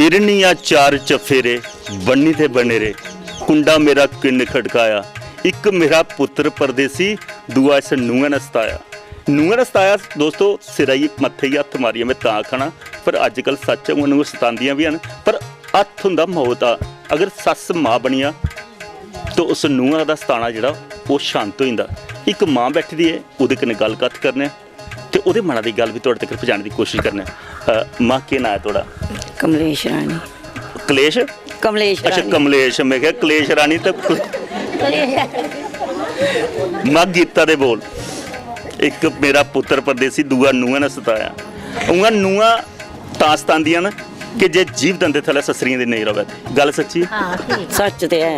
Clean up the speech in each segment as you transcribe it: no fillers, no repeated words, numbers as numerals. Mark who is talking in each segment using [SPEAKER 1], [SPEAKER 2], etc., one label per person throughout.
[SPEAKER 1] hernia चार चफेरे बन्नी थे बनेरे कुंडा मेरा किन्न खड़काया एक मेरा पुत्र परदेसी दुआ इस नूंह ने सताया नूंह ने सताया दोस्तों सिराई मत्थे ही हत्थ मारिया मैं तां खाना पर अजकल सच उन्होंने सतांदियां भी हैं पर हत्थ हुंदा मौत आ अगर सस माँ बनिया तो उस नूंह का सताना जिहड़ा वो शांत हो जांदा एक माँ बैठी दी है उहदे कन्नै गल कत करने ते उहदे मना दी गल भी तुहाडे तक पहुंचाने की कोशिश करने माँ के नाम है तुहाडा
[SPEAKER 2] कमलेश रानी
[SPEAKER 1] कलेश
[SPEAKER 2] कमलेश
[SPEAKER 1] अच्छा
[SPEAKER 2] रानी
[SPEAKER 1] कमलेश मैं क्या कलेश रानी तो माँ गीता दे बोल एक मेरा पुत्र परदेसी दूआ नूंह ने सताया उंगा नूंह तां सतांदियां न कि जे जीव दंदे थले ससरियां दी नहीं रवे गल सच्ची
[SPEAKER 2] सच ते है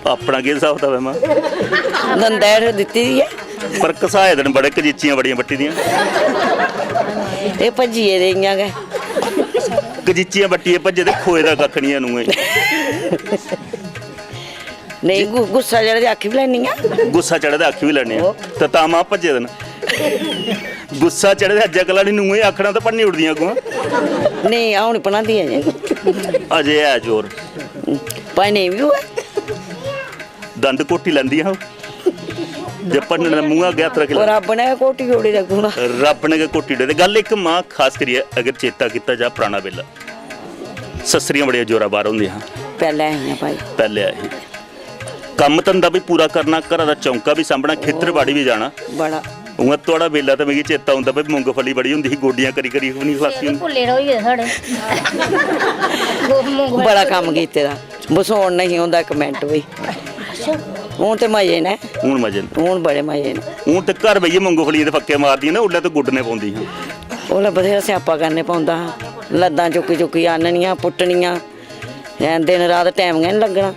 [SPEAKER 1] अपना की हिसाब था मैं
[SPEAKER 2] दंदैर दित्ती दी है
[SPEAKER 1] पर घसाए दिन बड़े कजीचियां बड़ियां बट्टी दियां
[SPEAKER 2] ये भजिए देइयां गै
[SPEAKER 1] कजीचियां बट्टिए भज्जे ते खोए दा कक्ख नहीं नूंह
[SPEAKER 2] नहीं गुस्सा चढ़े अख भी लैनी आ
[SPEAKER 1] गुस्सा चढ़े ते अख भी लैने ते तां मां भज्जे दिन गुस्सा चढ़े ते अज्जा कला नूंह ही आखना ते भन्नी उड़दियां अगों
[SPEAKER 2] नहीं आउं नहीं बनांदी
[SPEAKER 1] अजे है जोर
[SPEAKER 2] भाई नहीं भी हुआ
[SPEAKER 1] दंद घोटी लैंदियां जे भन्नण मूंह अगे हत्थ रख
[SPEAKER 2] रब ने कोटी जोड़ी रखूंगा
[SPEAKER 1] रब ने कोटी डे गल एक मां खास करिए अगर चेता किया जा पुराना बेला ससरियां बड़ियां जोरा बार होंदियां
[SPEAKER 2] पहले आइयां भाई
[SPEAKER 1] पहले आई कम धंधा भी पूरा करना घर का चौंका भी सामना खेतरबाड़ी भी जाना
[SPEAKER 2] बड़ा
[SPEAKER 1] उ'आं थोड़ा बेला तो मिगी चेता होंदा भाई मूंगफली बड़ी होंदी ही गोडियां करी करी नहीं खलासी
[SPEAKER 2] बड़ा कम कीते दा बसोण नहीं होंदा एक मिनट भी हूं ते मजे ने
[SPEAKER 1] हूँ मजे
[SPEAKER 2] हूं बड़े मजे ने
[SPEAKER 1] हूँ तो घर बेइये मूंगफली दे फक्के मारदियां ना उल्ले तो गुड्डने पौंदी हां
[SPEAKER 2] ओला बथेरा स्यापा करने पौंदा हा लद्दां चुक्की चुक्की आननियां पुट्टनियां दिन रात टाइम गै नहीं लगना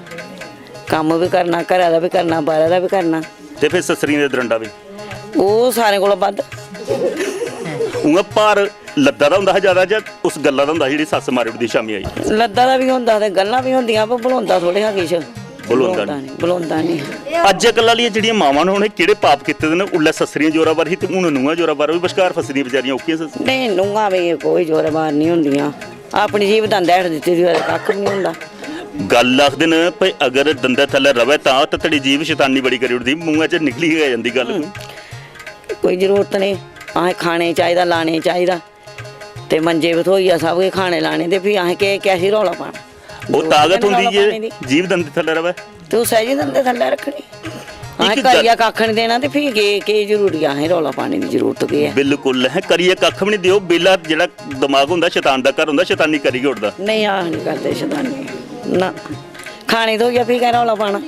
[SPEAKER 2] कम भी करना घरा दा भी करना बाहर दा भी करना
[SPEAKER 1] ते फिर ससरियां दे दरंडा भी
[SPEAKER 2] ਉਹ सारे कोला बद्ध
[SPEAKER 1] उ'आं भार लद्दा दा हुंदा हा ज्यादा जां उस गल्ला दा हुंदा जेह्ड़ी सस्स मारी उड़दी शामी आई
[SPEAKER 2] ਲੱਦਾਂ ਦਾ ਵੀ ਹੁੰਦਾ ਤੇ ਗੱਲਾਂ ਵੀ ਹੁੰਦੀਆਂ ਪਰ ਬੁਲਾਉਂਦਾ ਥੋੜੇ ਹਾਂ ਕਿਛ
[SPEAKER 1] ਬੁਲਾਉਂਦਾ
[SPEAKER 2] ਬੁਲਾਉਂਦਾ ਨਹੀਂ
[SPEAKER 1] ਅੱਜ ਕੱਲ੍ਹ ਵਾਲੀਆਂ ਜਿਹੜੀਆਂ ਮਾਵਾਂ ਨੇ ਉਹਨੇ ਕਿਹੜੇ ਪਾਪ ਕੀਤੇ ਦੇ ਨੇ ਉੱਲੇ ਸਸਰੀਆਂ ਜੋਰਾਵਰ ਹੀ ਤੇ ਹੁਣ ਨੂੰਹਾਂ ਜੋਰਾਵਰ ਵੀ ਵਿਚਕਾਰ ਫਸਦੀਆਂ ਵਿਚਾਰੀਆਂ ਔਖੀਆਂ ਸੱਸ
[SPEAKER 2] ਨਹੀਂ ਨੂੰਹਾਂ ਵੀ ਕੋਈ ਜ਼ੋਰਬਾਰ ਨਹੀਂ ਹੁੰਦੀਆਂ ਆਪਣੀ ਜੀਵ ਤਾਂ ਦੰਦ ਦਿੱਤੀ ਦੀ ਕੱਖ ਵੀ ਨਹੀਂ ਹੁੰਦਾ
[SPEAKER 1] ਗੱਲ ਆਖਦੇ ਨੇ ਭਈ ਅਗਰ ਦੰਦਾ ਥੱਲੇ ਰਵੇ ਤਾਂ ਤੜੀ ਜੀਵ ਸ਼ੈਤਾਨੀ ਬੜੀ ਕਰੀ ਉੜਦੀ ਮੂੰਹਾਂ 'ਚ ਨਿਕਲੀ ਆ ਜਾਂਦੀ ਗੱਲ
[SPEAKER 2] ਕੋਈ ਜ਼ਰੂਰਤ ਨਹੀਂ ਆਹ ਖਾਣੇ ਚਾਹੀਦਾ ਲਾਣੇ ਚਾਹੀਦਾ ਤੇ ਮੰਜੇ ਬਥੋਈਆ ਸਭ ਕੇ ਖਾਣੇ ਲਾਣੇ ਤੇ ਫਿਰ ਆਹ ਕੇ ਕੈਸੀ ਰੌਲਾ ਪਾਣਾ
[SPEAKER 1] ਉਹ ਤਾਕਤ ਹੁੰਦੀ ਜੇ ਜੀਵ ਦੰਦੇ ਥੱਲੇ ਰਵੇ
[SPEAKER 2] ਤੇ ਉਹ ਸਹਿਜ ਦੰਦੇ ਥੱਲੇ ਰੱਖਣੀ ਆਹ ਕਰੀਆ ਕੱਖ ਨਹੀਂ ਦੇਣਾ ਤੇ ਫਿਰ ਕੀ ਜ਼ਰੂਰੀ ਆ ਰੌਲਾ ਪਾਣੀ ਦੀ ਜ਼ਰੂਰਤ ਕੀ ਹੈ
[SPEAKER 1] ਬਿਲਕੁਲ ਹੈ ਕਰੀਏ ਕੱਖ ਵੀ ਨਹੀਂ ਦਿਓ ਬੇਲਾ ਜਿਹੜਾ ਦਿਮਾਗ ਹੁੰਦਾ ਸ਼ੈਤਾਨ ਦਾ ਘਰ ਹੁੰਦਾ ਸ਼ੈਤਾਨੀ ਕਰੀ ਕੇ ਉੱਡਦਾ
[SPEAKER 2] ਨਹੀਂ ਆਹ ਨਹੀਂ ਕਰਦੇ ਸ਼ੈਤਾਨੀ ਨਾ ਖਾਣੇ ਤੋਂ ਜਾਂ ਫਿਰ ਰੌਲਾ ਪਾਣਾ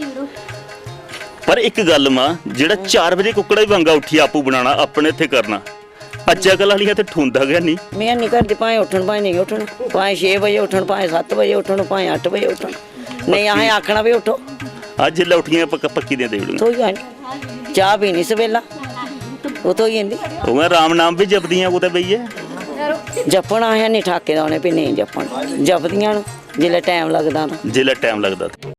[SPEAKER 1] ਪਰ ਇੱਕ ਗੱਲ ਮਾਂ ਜਿਹੜਾ 4 ਵਜੇ ਕੁੱਕੜਾ ਹੀ ਵਾਂਗਾ ਉੱਠੀ ਆਪੂ ਬਣਾਉਣਾ ਆਪਣੇ ਇੱਥੇ ਕਰਨਾ ਅੱਜ ਕੱਲ੍ਹ ਵਾਲੀਆਂ ਤੇ ਠੁੰਦਾ ਗਿਆ ਨਹੀਂ
[SPEAKER 2] ਮੈਂ ਨਹੀਂ ਕਰਦੀ ਭਾਵੇਂ ਉੱਠਣ ਭਾਵੇਂ ਨਹੀਂ ਉੱਠਣ ਭਾਵੇਂ 6 ਵਜੇ ਉੱਠਣ ਭਾਵੇਂ 7 ਵਜੇ ਉੱਠਣ ਭਾਵੇਂ 8 ਵਜੇ ਉੱਠਣ ਨਹੀਂ ਆਹ ਆਖਣਾ ਵੀ ਉੱਠੋ
[SPEAKER 1] ਅੱਜ ਲੈ ਉੱਠੀਆਂ ਪੱਕੀ ਦੀਆਂ ਦੇ ਵਿੜੂ
[SPEAKER 2] ਸੋਈ ਜਾਣੀ ਚਾਹ ਪੀਣੀ ਸਵੇਲਾ ਉਹ ਤੋਂ ਹੀ ਜਾਂਦੀ
[SPEAKER 1] ਉਹ ਰਾਮ ਨਾਮ ਵੀ ਜਪਦੀਆਂ ਉਹ ਤੇ ਬਈਏ
[SPEAKER 2] ਜਪਣਾ ਹੈ ਨਹੀਂ ਠਾਕੇ ਦਾ ਉਹਨੇ ਵੀ ਨਹੀਂ ਜਪਣ ਜਪਦੀਆਂ ਨੂੰ ਜਿਲੇ ਟਾਈਮ ਲੱਗਦਾ ਤਾਂ
[SPEAKER 1] ਜਿਲੇ ਟਾਈਮ ਲੱਗਦਾ